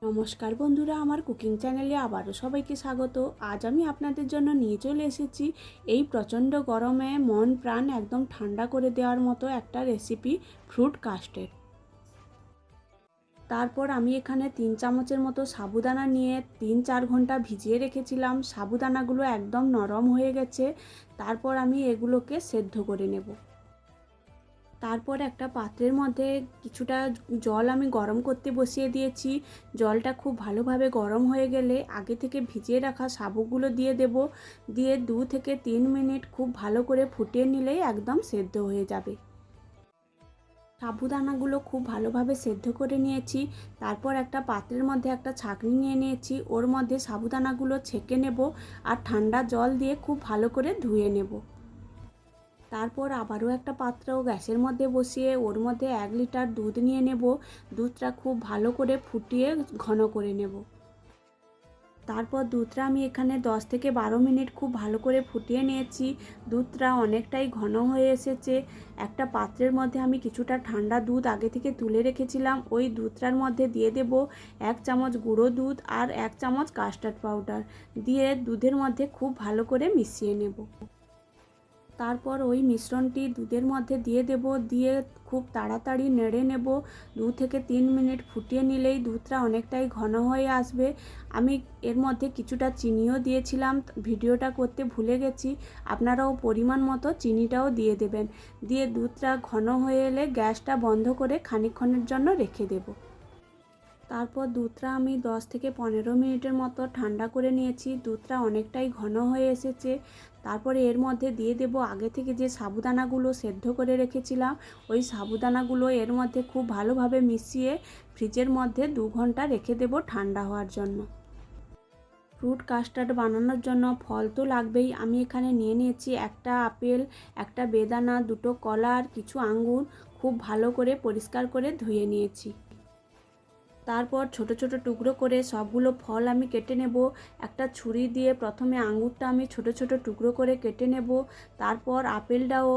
নমস্কার বন্ধুরা, আমার কুকিং চ্যানেলে আবারও সবাইকে স্বাগত। আজ আমি আপনাদের জন্য নিয়ে চলে এসেছি এই প্রচণ্ড গরমে মন প্রাণ একদম ঠান্ডা করে দেওয়ার মতো একটা রেসিপি, ফ্রুট কাস্টার্ড। তারপর আমি এখানে 3 চামচের মতো সাবুদানা নিয়ে 3-4 ঘন্টা ভিজিয়ে রেখেছিলাম। সাবুদানাগুলো একদম নরম হয়ে গেছে। তারপর আমি এগুলোকে সেদ্ধ করে নেব। তারপর একটা পাত্রের মধ্যে কিছুটা জল আমি গরম করতে বসিয়ে দিয়েছি। জলটা খুব ভালোভাবে গরম হয়ে গেলে আগে থেকে ভিজিয়ে রাখা সাবুগুলো দিয়ে দেব। দিয়ে 2 থেকে 3 মিনিট খুব ভালো করে ফুটিয়ে নিলেই একদম সেদ্ধ হয়ে যাবে। সাবুদানাগুলো খুব ভালোভাবে সেদ্ধ করে নিয়েছি। তারপর একটা পাত্রের মধ্যে একটা ছাঁকনি নিয়ে নিয়েছি, ওর মধ্যে সাবুদানাগুলো ছেঁকে নেব আর ঠান্ডা জল দিয়ে খুব ভালো করে ধুয়ে নেব। তারপর আবারও একটা পাত্র গ্যাসের মধ্যে বসিয়ে ওর মধ্যে 1 লিটার দুধ নিয়ে নেব। দুধটা খুব ভালো করে ফুটিয়ে ঘন করে নেব। তারপর দুধটা আমি এখানে 10 থেকে 12 মিনিট খুব ভালো করে ফুটিয়ে নিয়েছি। দুধটা অনেকটাই ঘন হয়ে এসেছে। একটা পাত্রের মধ্যে আমি কিছুটা ঠান্ডা দুধ আগে থেকে তুলে রেখেছিলাম, ওই দুধটার মধ্যে দিয়ে দেব 1 চামচ গুঁড়ো দুধ আর 1 চামচ কাস্টার্ড পাউডার দিয়ে দুধের মধ্যে খুব ভালো করে মিশিয়ে নেব। তারপর ওই মিশ্রণটি দুধের মধ্যে দিয়ে দেব, দিয়ে খুব তাড়াতাড়ি নেড়ে নেব। 2 থেকে 3 মিনিট ফুটিয়ে নিলেই দুধটা অনেকটাই ঘন হয়ে আসবে। আমি এর মধ্যে কিছুটা চিনিও দিয়েছিলাম, ভিডিওটা করতে ভুলে গেছি। আপনারাও পরিমাণ মতো চিনিটাও দিয়ে দেবেন। দিয়ে দুধটা ঘন হয়ে এলে গ্যাসটা বন্ধ করে খানিকক্ষণের জন্য রেখে দেব। তারপর দুধটা আমি 10 থেকে 15 মিনিটের মতো ঠান্ডা করে নিয়েছি। দুধটা অনেকটাই ঘন হয়ে এসেছে। তারপরে এর মধ্যে দিয়ে দেব আগে থেকে যে সাবুদানাগুলো সেদ্ধ করে রেখেছিলাম, ওই সাবুদানাগুলো এর মধ্যে খুব ভালোভাবে মিশিয়ে ফ্রিজের মধ্যে 2 ঘন্টা রেখে দেব ঠান্ডা হওয়ার জন্য। ফ্রুট কাস্টার্ড বানানোর জন্য ফল তো লাগবেই। আমি এখানে নিয়ে নিয়েছি একটা আপেল, একটা বেদানা, 2টো কলা আর কিছু আঙ্গুর। খুব ভালো করে পরিষ্কার করে ধুয়ে নিয়েছি। তারপর ছোট ছোট টুকরো করে সবগুলো ফল আমি কেটে নেব। একটা ছুরি দিয়ে প্রথমে আঙুরটা আমি ছোট ছোট টুকরো করে কেটে নেব। তারপর আপেলটাও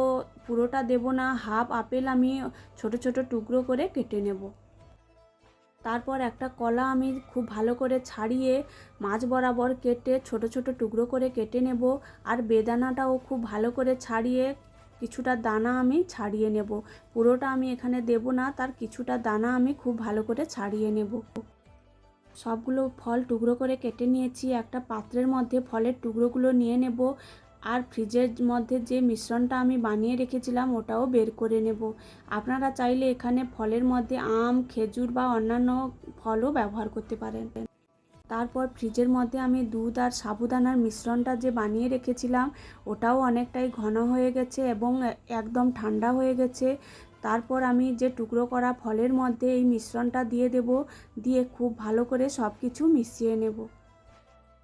পুরোটা দেব না, হাফ আপেল আমি ছোট ছোট টুকরো করে কেটে নেব। তারপর একটা কলা আমি খুব ভালো করে ছাড়িয়ে মাঝ বরাবর কেটে ছোট ছোট টুকরো করে কেটে নেব। আর বেদানাটাও খুব ভালো করে ছাড়িয়ে কিছুটা দানা আমি ছাড়িয়ে নেব। পুরোটা আমি এখানে দেব না, তার কিছুটা দানা আমি খুব ভালো করে ছাড়িয়ে নেব। সবগুলো ফল টুকরো করে কেটে নিয়েছি। একটা পাত্রের মধ্যে ফলের টুকরোগুলো নিয়ে নেব আর ফ্রিজের মধ্যে যে মিশ্রণটা আমি বানিয়ে রেখেছিলাম ওটাও বের করে নেব। আপনারা চাইলে এখানে ফলের মধ্যে আম, খেজুর বা অন্যান্য ফলও ব্যবহার করতে পারেন। তারপর ফ্রিজের মধ্যে আমি দুধ আর সাবুদানার মিশ্রণটা যে বানিয়ে রেখেছিলাম ওটাও অনেকটাই ঘন হয়ে গেছে এবং একদম ঠান্ডা হয়ে গেছে। তারপর আমি যে টুকরো করা ফলের মধ্যে এই মিশ্রণটা দিয়ে দেব, দিয়ে খুব ভালো করে সব কিছু মিশিয়ে নেব।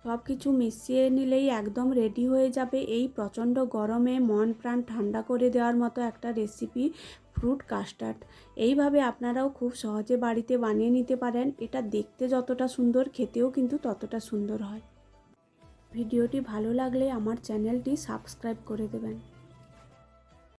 সব কিছু মিশিয়ে নিলেই একদম রেডি হয়ে যাবে এই প্রচণ্ড গরমে মন প্রাণ ঠান্ডা করে দেওয়ার মতো একটা রেসিপি, ফ্রুট কাস্টার্ড। এইভাবে আপনারাও খুব সহজে বাড়িতে বানিয়ে নিতে পারেন। এটা দেখতে যতটা সুন্দর, খেতেও কিন্তু ততটা সুন্দর হয়। ভিডিওটি ভালো লাগলে আমার চ্যানেলটি সাবস্ক্রাইব করে দেবেন।